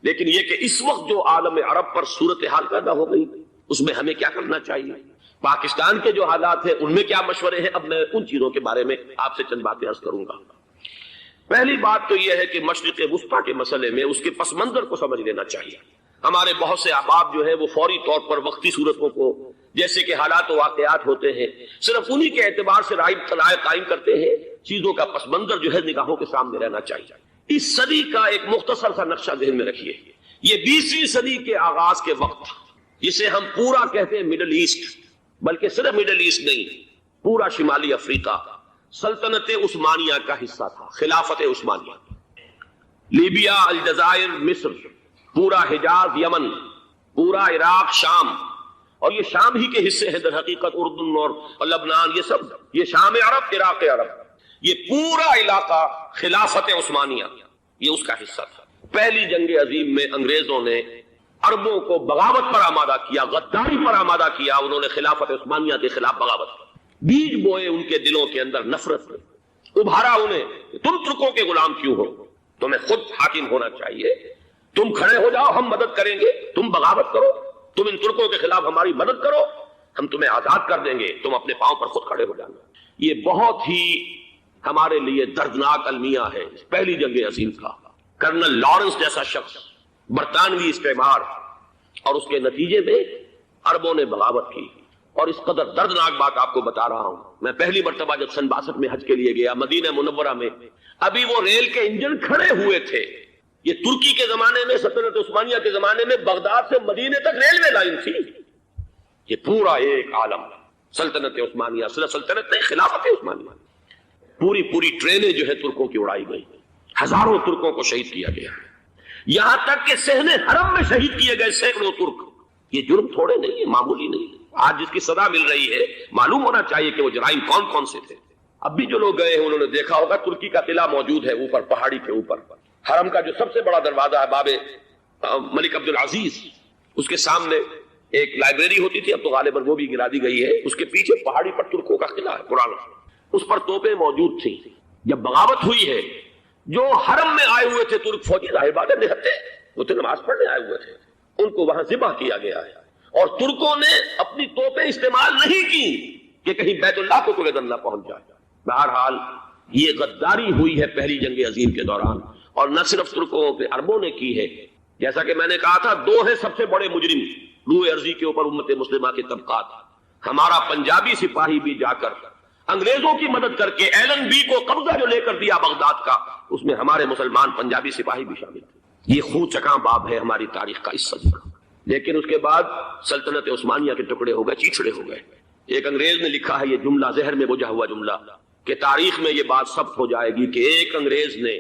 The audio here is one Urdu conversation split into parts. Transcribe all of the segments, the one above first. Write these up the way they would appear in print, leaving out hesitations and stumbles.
لیکن یہ کہ اس وقت جو عالم عرب پر صورتحال پیدا ہو گئی اس میں ہمیں کیا کرنا چاہیے، پاکستان کے جو حالات ہیں ان میں کیا مشورے ہیں، اب میں ان چیزوں کے بارے میں آپ سے چند باتیں عرض کروں گا۔ پہلی بات تو یہ ہے کہ مشرق وسطیٰ کے مسئلے میں اس کے پس منظر کو سمجھ لینا چاہیے۔ ہمارے بہت سے احباب جو ہے وہ فوری طور پر وقتی صورتوں کو جیسے کہ حالات و واقعات ہوتے ہیں صرف انہی کے اعتبار سے رائے قائم کرتے ہیں، چیزوں کا پس منظر جو ہے نگاہوں کے سامنے رہنا چاہیے۔ اس صدی کا ایک مختصر سا نقشہ ذہن میں رکھیے، یہ 20ویں صدی کے آغاز کے وقت جسے ہم پورا کہتے ہیں مڈل ایسٹ، بلکہ صرف مڈل ایسٹ نہیں، پورا شمالی افریقہ سلطنت عثمانیہ کا حصہ تھا، خلافت عثمانیہ، لیبیا، الجزائر، مصر، پورا حجاز، یمن، پورا عراق، شام، اور یہ شام ہی کے حصے ہیں در حقیقت، اردن اور لبنان، یہ سب یہ شام عرب، عراق عرب، یہ پورا علاقہ خلافت عثمانیہ یہ اس کا حصہ تھا۔ پہلی جنگ عظیم میں انگریزوں نے عربوں کو بغاوت پر آمادہ کیا، غداری پر آمادہ کیا، انہوں نے خلافت عثمانیہ کے خلاف بغاوت کی، بیج بوئے ان کے دلوں کے اندر نفرت میں، ابھارا انہیں تم ترکوں کے غلام کیوں ہو، تمہیں خود حاکم ہونا چاہیے، تم کھڑے ہو جاؤ ہم مدد کریں گے، تم بغاوت کرو، تم ان ترکوں کے خلاف ہماری مدد کرو، ہم تمہیں آزاد کر دیں گے، تم اپنے پاؤں پر خود کھڑے ہو جانا۔ یہ بہت ہی ہمارے لیے دردناک المیہ ہے پہلی جنگ عظیم کا۔ کرنل لارنس جیسا شخص، برطانوی استعمار، اور اس کے نتیجے میں عربوں نے بغاوت کی۔ اور اس قدر دردناک بات آپ کو بتا رہا ہوں، میں پہلی مرتبہ جب سن 62 میں حج کے لیے گیا مدینہ منورہ میں، ابھی وہ ریل کے انجن کھڑے ہوئے تھے۔ یہ ترکی کے زمانے میں، سلطنت عثمانیہ کے زمانے میں بغداد سے مدینے تک ریلوے لائن تھی۔ یہ پورا ایک عالم سلطنت عثمانیہ، صرف سلطنت نہیں، خلافت عثمانیہ، پوری ٹرینیں جو ہے ترکوں کی اڑائی گئی، ہزاروں ترکوں کو شہید کیا گیا، یہاں تک کہ صحن حرم میں شہید کیے گئے سینکڑوں ترک۔ یہ جرم تھوڑے نہیں ہے، معمولی نہیں ہے۔ آج جس کی سزا مل رہی ہے معلوم ہونا چاہیے کہ وہ جرائم کون کون سے تھے۔ اب بھی جو لوگ گئے ہیں انہوں نے دیکھا ہوگا ترکی کا قلعہ موجود ہے اوپر پہاڑی کے اوپر، حرم کا جو سب سے بڑا دروازہ ہے باب ملک عبد العزیز، اس کے سامنے ایک لائبریری ہوتی تھی، اب تو غالباً وہ بھی گرا دی گئی ہے، اس کے پیچھے پہاڑی پر ترکوں کا قلعہ ہے پرانا، اس پر توپیں موجود تھیں۔ جب بغاوت ہوئی ہے جو حرم میں آئے ہوئے تھے ترک فوجی، ظاہر بات ہے نہتے، وہ تو نماز پڑھنے آئے ہوئے تھے، ان کو وہاں ذبح کیا گیا ہے، اور ترکوں نے اپنی توپیں استعمال نہیں کی کہ کہیں بیت اللہ کو کوئی نہ پہنچ جائے۔ بہرحال یہ غداری ہوئی ہے پہلی جنگ عظیم کے دوران، اور نہ صرف ترکوں پہ عربوں نے کی ہے۔ جیسا کہ میں نے کہا تھا، دو ہیں سب سے بڑے مجرم روئے ارضی کے اوپر امت مسلمہ کے طبقات۔ ہمارا پنجابی سپاہی بھی جا کر انگریزوں کی مدد کر کے ایلن بی کو قبضہ جو لے کر دیا بغداد کا، اس میں ہمارے مسلمان پنجابی سپاہی بھی شامل تھے۔ یہ خون چکاں باب ہے ہماری تاریخ کا اس صدی کا۔ لیکن اس کے بعد سلطنت عثمانیہ کے ٹکڑے ہو گئے، چیچڑے ہو گئے۔ ایک انگریز نے لکھا ہے یہ جملہ، زہر میں بجھا ہوا جملہ، کہ تاریخ میں یہ بات ثبت ہو جائے گی کہ ایک انگریز نے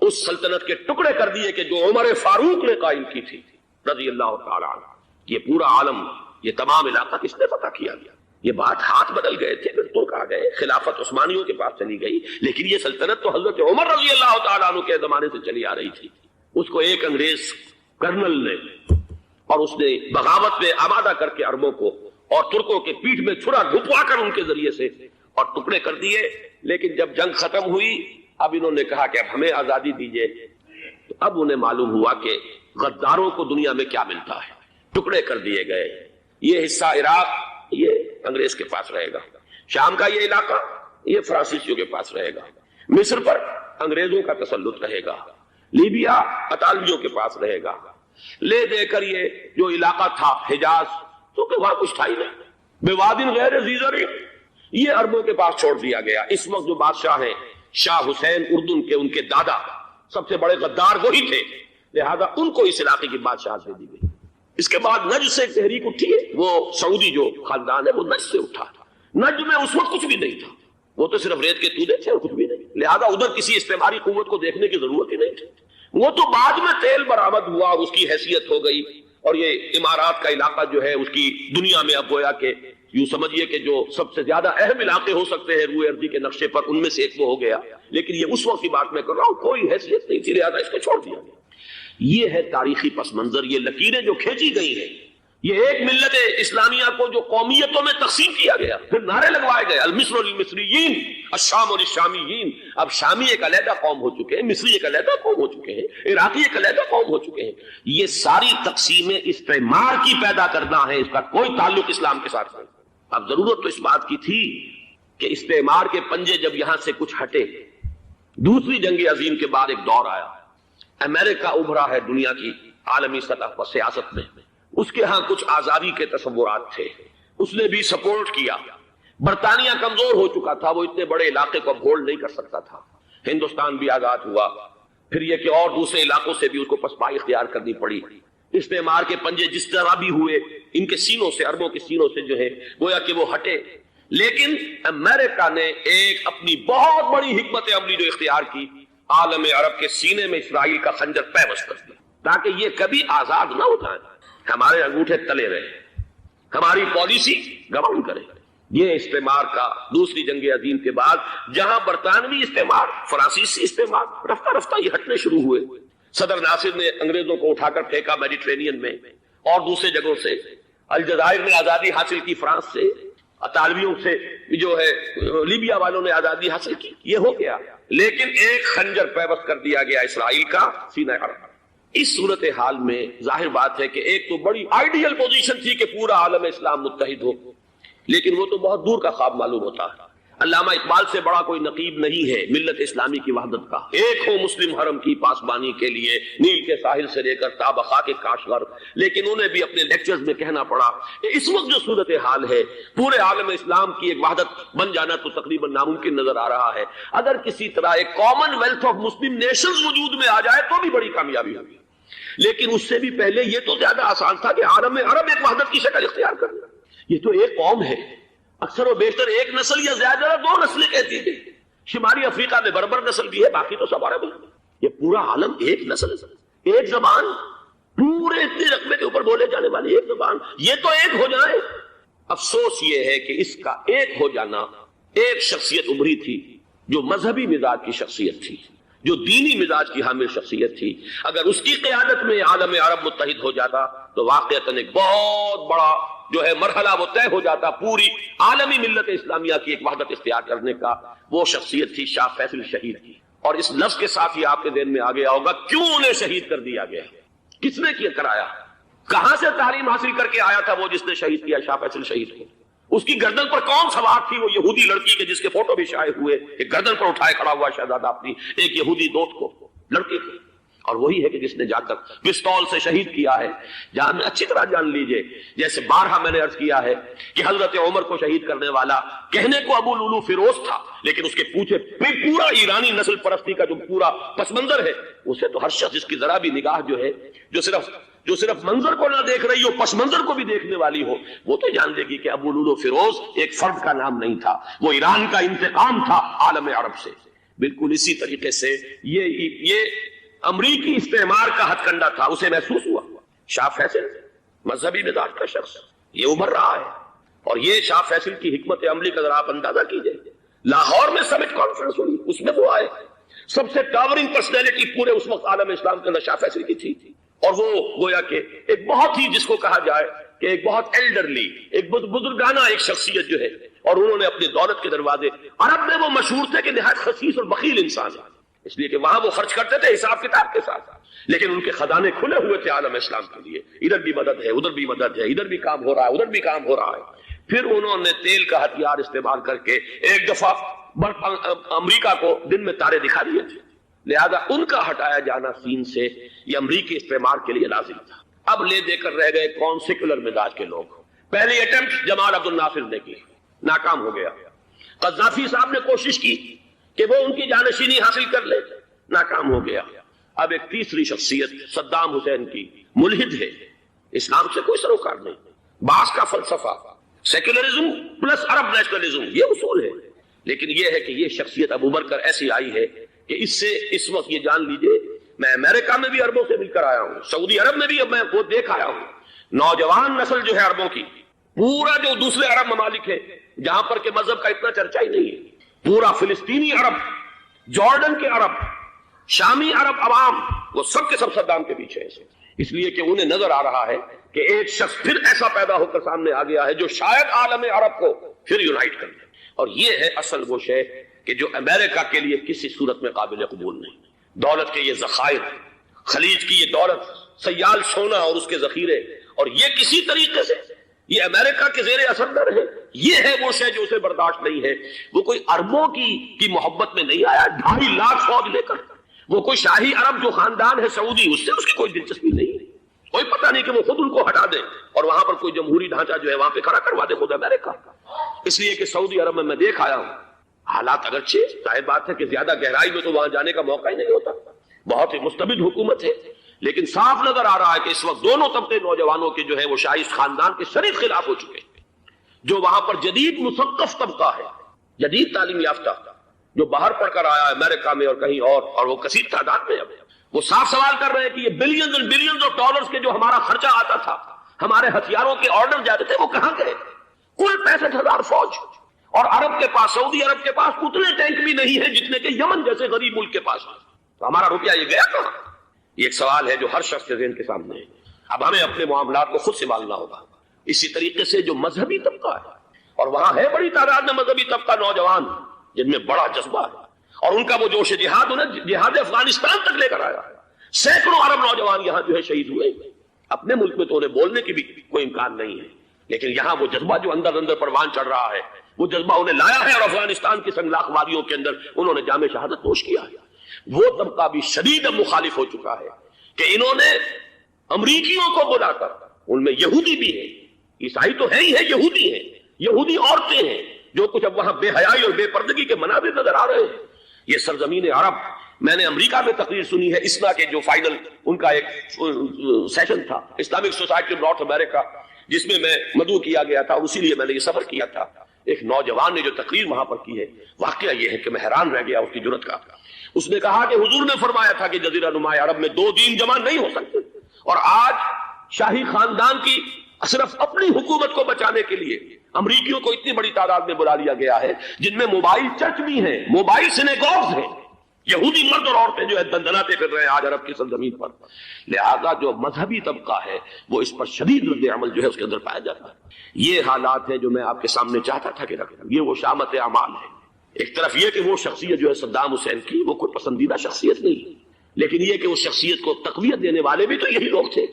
اس سلطنت کے ٹکڑے کر دیے کہ جو عمر فاروق نے قائم کی تھی رضی اللہ تعالی عنہ۔ یہ پورا عالم، یہ تمام علاقہ کس نے فتح کیا گیا؟ یہ بات ہاتھ بدل گئے تھے، پھر ترک آ گئے، خلافت عثمانیوں کے پاس چلی گئی، لیکن یہ سلطنت تو حضرت عمر رضی اللہ تعالیٰ عنہ کے زمانے سے چلی آ رہی تھی۔ اس کو ایک انگریز کرنل نے، اور اس نے بغاوت میں آمادہ کر کے عربوں کو اور ترکوں کے پیٹھ میں چھرا ڈھپوا کر ان کے ذریعے سے اور ٹکڑے کر دیے۔ لیکن جب جنگ ختم ہوئی، اب انہوں نے کہا کہ اب ہمیں آزادی دیجیے، تو اب انہیں معلوم ہوا کہ غداروں کو دنیا میں کیا ملتا ہے، ٹکڑے کر دیے گئے۔ یہ حصہ عراق یہ انگریز کے پاس رہے گا، شام کا یہ علاقہ یہ فرانسیسیوں کے پاس رہے گا، مصر پر انگریزوں کا تسلط رہے گا، لیبیا اطالویوں کے پاس رہے گا، لے دے کر یہ جو علاقہ تھا حجاز، کیونکہ وہاں کچھ تھا ہی نہیں، بوادن غیر ذی زرع، یہ عربوں کے پاس چھوڑ دیا گیا۔ اس وقت جو بادشاہ ہیں شاہ حسین اردن کے، ان کے دادا سب سے بڑے غدار وہی تھے، لہذا ان کو اس علاقے کی بادشاہت دے دی گئی۔ اس کے بعد نجد سے ایک تحریک اٹھی ہے، وہ سعودی جو خاندان ہے وہ نجد سے اٹھا تھا۔ نجد میں اس وقت کچھ بھی نہیں تھا، وہ تو صرف ریت کے تودے تھے اور کچھ بھی نہیں، لہذا ادھر کسی استعماری قوت کو دیکھنے کی ضرورت ہی نہیں تھی۔ وہ تو بعد میں تیل برآمد ہوا اور اس کی حیثیت ہو گئی، اور یہ امارات کا علاقہ جو ہے اس کی دنیا میں اب گویا کہ یوں سمجھیے کہ جو سب سے زیادہ اہم علاقے ہو سکتے ہیں روئے ارضی کے نقشے پر، ان میں سے ایک وہ ہو گیا۔ لیکن یہ اس وقت کی بات میں کر رہا ہوں، کوئی حیثیت نہیں تھی، لہذا اس کو چھوڑ دیا گیا۔ یہ ہے تاریخی پس منظر، یہ لکیریں جو کھینچی گئی ہیں یہ ایک ملت اسلامیہ کو جو قومیتوں میں تقسیم کیا گیا، پھر نعرے لگوائے گئے المصر للمصریین الشام للشامیین، اب شامی ایک علیحدہ قوم ہو چکے ہیں، مصری ایک علیحدہ قوم ہو چکے ہیں، عراقی ایک علیحدہ قوم ہو چکے ہیں۔ یہ ساری تقسیمیں استعمار کی پیدا کرنا ہے، اس کا کوئی تعلق اسلام کے ساتھ نہیں۔ اب ضرورت تو اس بات کی تھی کہ استعمار کے پنجے جب یہاں سے کچھ ہٹے، دوسری جنگ عظیم کے بعد ایک دور آیا، امریکہ ابھرا ہے دنیا کی عالمی سطح پر سیاست میں، اس کے ہاں کچھ آزادی کے تصورات تھے، اس نے بھی سپورٹ کیا۔ برطانیہ کمزور ہو چکا تھا، وہ اتنے بڑے علاقے کو ہولڈ نہیں کر سکتا تھا۔ ہندوستان بھی آزاد ہوا، پھر یہ کہ اور دوسرے علاقوں سے بھی اس کو پسپائی اختیار کرنی پڑی۔ استعمار کے پنجے جس طرح بھی ہوئے، ان کے سینوں سے، عربوں کے سینوں سے جو ہے گویا کہ وہ ہٹے، لیکن امریکہ نے ایک اپنی بہت بڑی حکمت عملی جو اختیار کی، عالم عرب کے سینے میں اسرائیل کا خنجر پیوست کر دیا تاکہ یہ کبھی آزاد نہ ہو جائے، ہمارے انگوٹھے تلے رہے، ہماری پالیسی گورن کرے۔ یہ استعمار کا دوسری جنگ عظیم کے بعد جہاں برطانوی استعمار، فرانسیسی استعمار رفتہ رفتہ یہ ہٹنے شروع ہوئے۔ صدر ناصر نے انگریزوں کو اٹھا کر پھینکا میڈیٹرینین میں اور دوسرے جگہوں سے، الجزائر نے آزادی حاصل کی فرانس سے، اطالویوں سے جو ہے لیبیا والوں نے آزادی حاصل کی، یہ ہو گیا، لیکن ایک خنجر پیوست کر دیا گیا اسرائیل کا سینہ عرب۔ اس صورتحال میں ظاہر بات ہے کہ ایک تو بڑی آئیڈیل پوزیشن تھی کہ پورا عالم اسلام متحد ہو، لیکن وہ تو بہت دور کا خواب معلوم ہوتا ہے۔ علامہ اقبال سے بڑا کوئی نقیب نہیں ہے ملت اسلامی کی وحدت کا۔ ایک ہو مسلم حرم کی پاسبانی کے لیے، نیل کے ساحل سے لے کر تابخا کے کاشغر، لیکن انہیں بھی اپنے لیکچرز میں کہنا پڑا کہ اس وقت جو صورتحال ہے پورے عالم اسلام کی ایک وحدت بن جانا تو تقریباً ناممکن نظر آ رہا ہے۔ اگر کسی طرح ایک common wealth of Muslim nations وجود میں آ جائے تو بھی بڑی کامیابی ہوگی، لیکن اس سے بھی پہلے یہ تو زیادہ آسان تھا کہ عالم عرب ایک وحدت کی شکل اختیار کر لے۔ یہ تو ایک قوم ہے، اکثر و بیشتر ایک نسل یا زیادہ دو نسلیں کہتی ہیں۔ شمالی افریقہ میں بربر نسل بھی ہے، باقی تو سب عرب ہیں۔ یہ پورا عالم ایک نسل ہے، ایک زبان، پورے اتنے رقبے کے اوپر بولے جانے والی ایک زبان، یہ تو ایک ہو جائے۔ افسوس یہ ہے کہ اس کا ایک ہو جانا، ایک شخصیت ابھری تھی جو مذہبی مزاج کی شخصیت تھی، جو دینی مزاج کی حامل شخصیت تھی، اگر اس کی قیادت میں عالم عرب متحد ہو جاتا تو واقعتاً ایک بہت بڑا جو ہے مرحلہ وہ طے ہو جاتا پوری عالمی ملت اسلامیہ کی ایک وحدت اختیار کرنے کا۔ وہ شخصیت تھی شاہ فیصل شہید کی، اور اس لفظ کے ساتھ ہی آپ کے ذہن میں آ گیا ہوگا کیوں انہیں شہید کر دیا گیا، کس نے کیا کرایا، کہاں سے تعلیم حاصل کر کے آیا تھا وہ جس نے شہید کیا شاہ فیصل شہید کو، اس کی گردن پر کون سوار تھی، وہ یہودی لڑکی کے جس کے فوٹو بھی شائع ہوئے، ایک گردن پر اٹھائے کھڑا ہوا شہزادہ اپنی ایک یہودی دوست کو، لڑکی کو، اور وہی ہے کہ جس نے جا کر پستول سے شہید کیا ہے۔ جان اچھی طرح جان لیجئے، جیسے بارہا میں نے عرض کیا ہے کہ حضرت عمر کو شہید کرنے والا کہنے کو ابو لولو فیروز تھا، لیکن اس کے پیچھے پورا ایرانی نسل پرستی کا جو پورا پس منظر ہے، اسے تو ہر شخص جس کی ذرا بھی نگاہ جو ہے جو صرف منظر کو نہ دیکھ رہی ہو، پس منظر کو بھی دیکھنے والی ہو، وہ تو جان لے گی کہ ابو لولو فیروز ایک فرد کا نام نہیں تھا، وہ ایران کا انتقام تھا عالم عرب سے۔ بالکل اسی طریقے سے یہ امریکی استعمار کا ہتھ کنڈا تھا، اسے محسوس ہوا۔ شاہ فیصل مذہبی مزاج کا شخص یہ ابھر رہا ہے، اور یہ شاہ فیصل کی حکمت عملی کا ذرا آپ اندازہ کیجئے۔ لاہور میں سمٹ کانفرنس ہوئی، اس میں وہ آئے، سب سے ٹاورنگ پرسنالٹی پورے اس وقت عالم اسلام کے اندر شاہ فیصل کی تھی، اور وہ گویا کہ ایک بہت ہی جس کو کہا جائے کہ ایک بہت ایلڈرلی، ایک بزرگانہ ایک شخصیت جو ہے، اور انہوں نے اپنی دولت کے دروازے، عرب میں وہ مشہور تھے کہ نہایت خسیس اور بخیل انسان ہے، اس لیے کہ وہاں وہ خرچ کرتے تھے حساب کتاب کے ساتھ، لیکن ان کے خزانے کھلے ہوئے تھے عالم اسلام کے لیے، ادھر بھی مدد ہے، ادھر بھی مدد ہے، ادھر بھی کام ہو رہا ہے، ادھر بھی کام ہو رہا ہے۔ پھر انہوں نے تیل کا ہتھیار استعمال کر کے ایک دفعہ امریکہ کو دن میں تارے دکھا دیے تھے، لہذا ان کا ہٹایا جانا سین سے یہ امریکی استعمار کے لیے لازم تھا۔ اب لے دے کر رہ گئے کون؟ سیکولر مزاج کے لوگ۔ پہلی اٹمپٹ جمال عبد الناصر نے کی، ناکام ہو گیا۔ قذافی صاحب نے کوشش کی کہ وہ ان کی جانشینی حاصل کر لے، ناکام ہو گیا۔ اب ایک تیسری شخصیت صدام حسین کی، ملحد ہے، اسلام سے کوئی سروکار نہیں، باس کا فلسفہ، سیکولرزم پلس عرب نیشنلزم، یہ اصول ہے، لیکن یہ ہے کہ یہ شخصیت ابو بکر ایسی آئی ہے کہ اس سے اس وقت یہ جان لیجئے، میں امریکہ میں بھی عربوں سے مل کر آیا ہوں، سعودی عرب میں بھی اب میں وہ دیکھ آیا ہوں، نوجوان نسل جو ہے عربوں کی، پورا جو دوسرے عرب ممالک ہے جہاں پر کہ مذہب کا اتنا چرچا ہی نہیں ہے، پورا فلسطینی عرب، جارڈن کے عرب، شامی عرب عوام، وہ سب کے سب صدام کے پیچھے ہیں۔ اس لیے کہ انہیں نظر آ رہا ہے کہ ایک شخص پھر ایسا پیدا ہو کر سامنے آ گیا ہے جو شاید عالم عرب کو پھر یونائٹ کر دے، اور یہ ہے اصل وہ شے کہ جو امریکہ کے لیے کسی صورت میں قابل قبول نہیں۔ دولت کے یہ ذخائر، خلیج کی یہ دولت، سیال سونا اور اس کے ذخیرے، اور یہ کسی طریقے سے یہ امریکہ کے زیر اثر نہ رہے، یہ ہے وہ شے جو اسے برداشت نہیں ہے۔ وہ کوئی عربوں کی محبت میں نہیں آیا 2.5 لاکھ فوج لے کر، وہ کوئی شاہی عرب جو خاندان ہے سعودی، اس سے اس کی کوئی دلچسپی نہیں ہے، کوئی پتہ نہیں کہ وہ خود ان کو ہٹا دے اور وہاں پر کوئی جمہوری ڈھانچہ جو ہے وہاں پہ کھڑا کروا دے خود امریکہ۔ اس لیے کہ سعودی عرب میں دیکھ آیا ہوں، حالات اگرچہ ظاہر بات ہے کہ زیادہ گہرائی میں تو وہاں جانے کا موقع ہی نہیں ہوتا، بہت ہی مستبد حکومت ہے، لیکن صاف نظر آ رہا ہے کہ اس وقت دونوں طبقے نوجوانوں کے جو ہے وہ شاہی خاندان کے شدید خلاف ہو چکے ہیں۔ جو وہاں پر جدید مثقف طبقہ ہے، جدید تعلیم یافتہ، جو باہر پڑھ کر آیا ہے امریکہ میں اور کہیں اور وہ کثیر تعداد میں، وہ صاف سوال کر رہے ہیں کہ یہ بلینز اور بلینز آف ڈالرز کے جو ہمارا خرچہ آتا تھا، ہمارے ہتھیاروں کے آرڈر جاتے تھے، وہ کہاں گئے؟ کل 65,000 فوج، اور عرب کے پاس، سعودی عرب کے پاس اتنے ٹینک بھی نہیں ہیں جتنے کہ یمن جیسے غریب ملک کے پاس، تو ہمارا روپیہ یہ گیا کہاں؟ یہ ایک سوال ہے جو ہر شخص کے ذہن کے سامنے ہے۔ اب ہمیں اپنے معاملات کو خود سنبھالنا ہوگا۔ اسی طریقے سے جو مذہبی طبقہ ہے، اور وہاں ہے بڑی تعداد میں مذہبی طبقہ نوجوان جن میں بڑا جذبہ ہے، اور ان کا وہ جوش جہاد انہیں جہاد افغانستان تک لے کر آیا ہے۔ سینکڑوں عرب نوجوان یہاں جو ہے شہید ہوئے، اپنے ملک میں تو انہیں بولنے کی بھی کوئی امکان نہیں ہے، لیکن یہاں وہ جذبہ جو اندر اندر پروان چڑھ رہا ہے، وہ جذبہ انہیں لایا ہے، اور افغانستان کی سنگلاخ وادیوں کے اندر انہوں نے جام شہادت نوش کیا ہے۔ وہ طبقہ بھی شدید مخالف ہو چکا ہے کہ انہوں نے امریکیوں کو بلا کر، ان میں یہودی بھی ہیں، عیسائی تو ہے ہی ہے، یہودی ہیں، یہودی عورتیں ہیں، جو کچھ اب وہاں بے حیائی اور بے پردگی کے مناظر نظر آ رہے ہیں۔ یہ سرزمین عرب، میں نے امریکہ میں تقریر سنی ہے اسنا کے جو فائنل ان کا ایک سیشن تھا، اسلامک سوسائٹی نارتھ امریکہ، جس میں میں مدعو کیا گیا تھا، اور اسی لیے میں نے یہ سفر کیا تھا۔ ایک نوجوان نے جو تقریر وہاں پر کی ہے، واقعہ یہ ہے کہ میں حیران رہ گیا اس کی جرأت کا۔ اس نے کہا کہ حضور نے فرمایا تھا کہ جزیرہ نما عرب میں 2 دین جمع نہیں ہو سکتے، اور آج شاہی خاندان کی صرف اپنی حکومت کو بچانے کے لیے امریکیوں کو اتنی بڑی تعداد میں بلا لیا گیا ہے، جن میں موبائل چرچ بھی ہیں، موبائل سینیگوگز ہیں، یہودی مرد اور عورتیں جو ہے دندناتے پھر رہے ہیں آج عرب کی سرزمین پر۔ لہذا جو مذہبی طبقہ ہے وہ اس پر شدید رد عمل جو ہے اس کے اندر پایا جاتا ہے۔ یہ حالات ہیں جو میں آپ کے سامنے چاہتا تھا کہ رکھ دوں۔ یہ وہ شامت اعمال ہے۔ ایک طرف یہ کہ وہ شخصیت جو ہے صدام حسین کی، وہ کوئی پسندیدہ شخصیت نہیں، لیکن یہ کہ اس شخصیت کو تقویت دینے والے بھی تو یہی لوگ تھے۔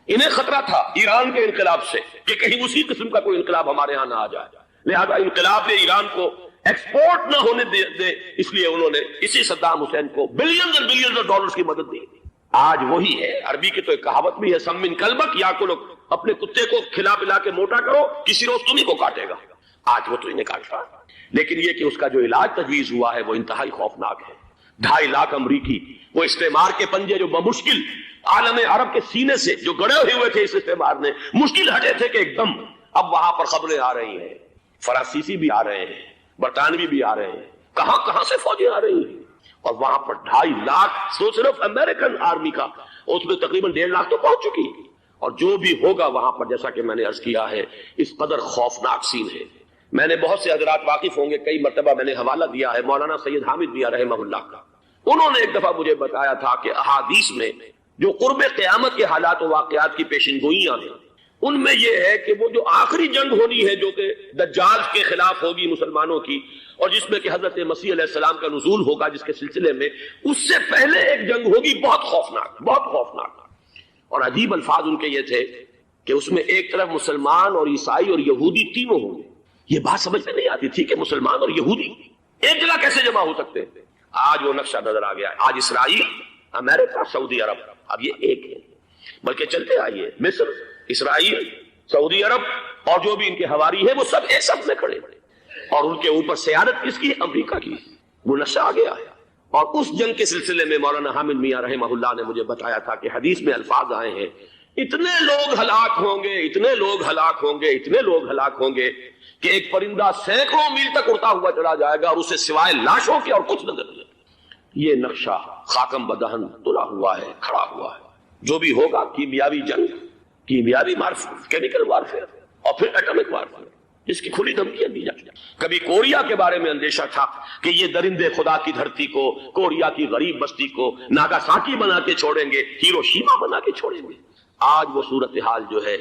انہیں خطرہ تھا ایران کے انقلاب سے کہ کہیں اسی قسم کا کوئی انقلاب ہمارے ہاں نہ آ جائے، لہذا انقلاب نے ایران کو ایکسپورٹ نہ ہونے دے، اس لیے انہوں نے اسی صدام حسین کو بلینز اور بلینز آف ڈالرز کی مدد دی۔ آج وہی ہے، عربی کی تو ایک کہاوت بھی ہے، سم من کلبک، یا کو لوگ اپنے کتے کو کھلا پلا کے موٹا کرو، کسی روز تمہیں کو کاٹے گا۔ آج وہ تو انہیں کاٹ رہا ہے، لیکن یہ کہ اس کا جو علاج تجویز ہوا ہے وہ انتہائی خوفناک ہے۔ 2.5 لاکھ امریکی وہ استعمار کے پنجے جو بمشکل عالم عرب کے سینے سے جو گڑے ہوئے تھے اس استعمار نے، مشکل ہٹے تھے کہ ایک دم اب وہاں پر خبریں آ رہی ہیں، فرانسیسی بھی آ رہے ہیں، برطانوی بھی آ رہے ہیں، کہاں کہاں سے فوجیں آ رہی ہیں، اور وہاں پر 2.5 لاکھ تو صرف امریکن آرمی کا، اس میں تقریباً 1.5 لاکھ تو پہنچ چکی ہے، اور جو بھی ہوگا وہاں پر جیسا کہ میں نے عرض کیا ہے اس قدر خوفناک سین ہے۔ میں نے بہت سے حضرات واقف ہوں گے، کئی مرتبہ میں نے حوالہ دیا ہے مولانا سید حامد میاں رحمہ اللہ کا، انہوں نے ایک دفعہ مجھے بتایا تھا کہ احادیث میں جو قرب قیامت کے حالات و واقعات کی پیشن گوئیاں ہیں، ان میں یہ ہے کہ وہ جو آخری جنگ ہونی ہے جو کہ دجال کے خلاف ہوگی مسلمانوں کی، اور جس میں کہ حضرت مسیح علیہ السلام کا نزول ہوگا، جس کے سلسلے میں اس سے پہلے ایک جنگ ہوگی بہت خوفناک، بہت خوفناک۔ اور عجیب الفاظ ان کے یہ تھے کہ اس میں ایک طرف مسلمان اور عیسائی اور یہودی تینوں ہوں گے۔ یہ بات سمجھ میں نہیں آتی تھی کہ مسلمان اور یہودی ایک جگہ کیسے جمع ہو سکتے ہیں۔ آج وہ نقشہ نظر آ گیا، آج اسرائیل، امریکہ، سعودی عرب اب یہ ایک ہے، بلکہ چلتے آئیے مصر، اسرائیل، سعودی عرب اور جو بھی ان کے حواری ہیں وہ سب ایک سب میں کھڑے، اور ان کے اوپر سیادت کس کی؟ امریکہ کی۔ وہ نقشہ آ گیا ہے، اور اس جنگ کے سلسلے میں مولانا حامد میاں رحمہ اللہ نے مجھے بتایا تھا کہ حدیث میں الفاظ آئے ہیں، اتنے لوگ ہلاک ہوں گے، اتنے لوگ ہلاک ہوں گے، اتنے لوگ ہلاک ہوں گے کہ ایک پرندہ سینکڑوں میل تک اڑتا ہوا چلا جائے گا اور اسے سوائے لاشوں کے اور کچھ نظر نہیں۔ یہ نقشہ خاکم بدہن تلا ہوا ہے، کھڑا ہوا ہے۔ جو بھی ہوگا کیمیاوی جنگ، کیمیاوی وارفیئر، کیمیکل وارفیئر، اور پھر ایٹمک وارفیئر، جس کی کھلی دھمکیاں دی جاتی ہیں۔ کبھی کوریا کے بارے میں اندیشہ تھا کہ یہ درندے خدا کی دھرتی کو، کوریا کی غریب بستی کو ناگاساکی بنا کے چھوڑیں گے، ہیروشیما بنا کے چھوڑیں گے۔ آج وہ صورتحال جو ہے